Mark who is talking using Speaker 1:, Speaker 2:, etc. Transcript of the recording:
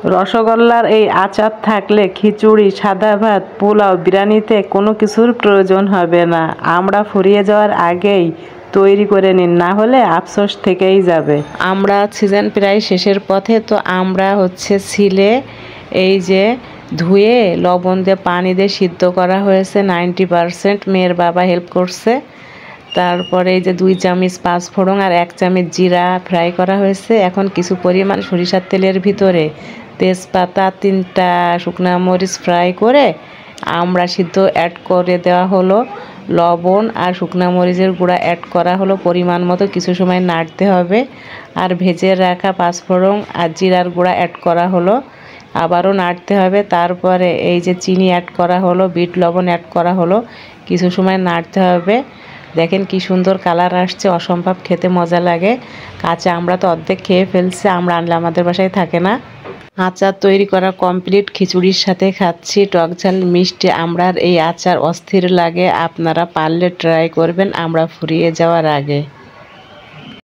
Speaker 1: রসগোল্লার এই আচার থাকলে খিচুড়ি, সাদা ভাত, পোলাও, বিরিয়ানিতে কোনো কিছুর প্রয়োজন হবে না। আমরা ফুরিয়ে যাওয়ার আগেই তৈরি করে নিন, না হলে আফসোস থেকেই যাবে। আমরা সিজন প্রায় শেষের পথে, তো আমরা ছিলে এই যে ধুয়ে লবণ দিয়ে পানি দিয়ে সিদ্ধ করা হয়েছে 90%। মেয়ের বাবা হেল্প করছে। তারপরে এই যে 2 চামচ পাঁচফোড়ন আর 1 চামচ জিরা ফ্রাই করা হয়েছে। এখন কিছু পরিমাণ সরিষার তেলের ভিতরে তেজপাতা, 3টা শুকনা মরিচ ফ্রাই করে আমরা সিদ্ধ অ্যাড করে দেওয়া হলো। লবণ আর শুকনা মরিচের গুঁড়া অ্যাড করা হলো পরিমাণ মতো। কিছু সময় নাড়তে হবে। আর ভেজে রাখা পাঁচফোড়ন আর জিরার গুঁড়া অ্যাড করা হলো, আবারও নাড়তে হবে। তারপরে এই যে চিনি অ্যাড করা হলো, বিট লবণ অ্যাড করা হলো, কিছু সময় নাড়তে হবে। দেখেন কি সুন্দর কালার আসছে, অসম্ভব খেতে মজা লাগে। কাঁচা আমরা তো অর্ধেক খেয়ে ফেলছি, আমরা আনলে আমাদের বাসায় থাকে না। আচার তৈরি করা কমপ্লিট, খিচুড়ির সাথে খাচ্ছি টক ঝাল মিষ্টি। আমরার এই আচার অস্থির লাগে, আপনারা পারলে ট্রাই করবেন আমরা ফুরিয়ে যাওয়ার আগে।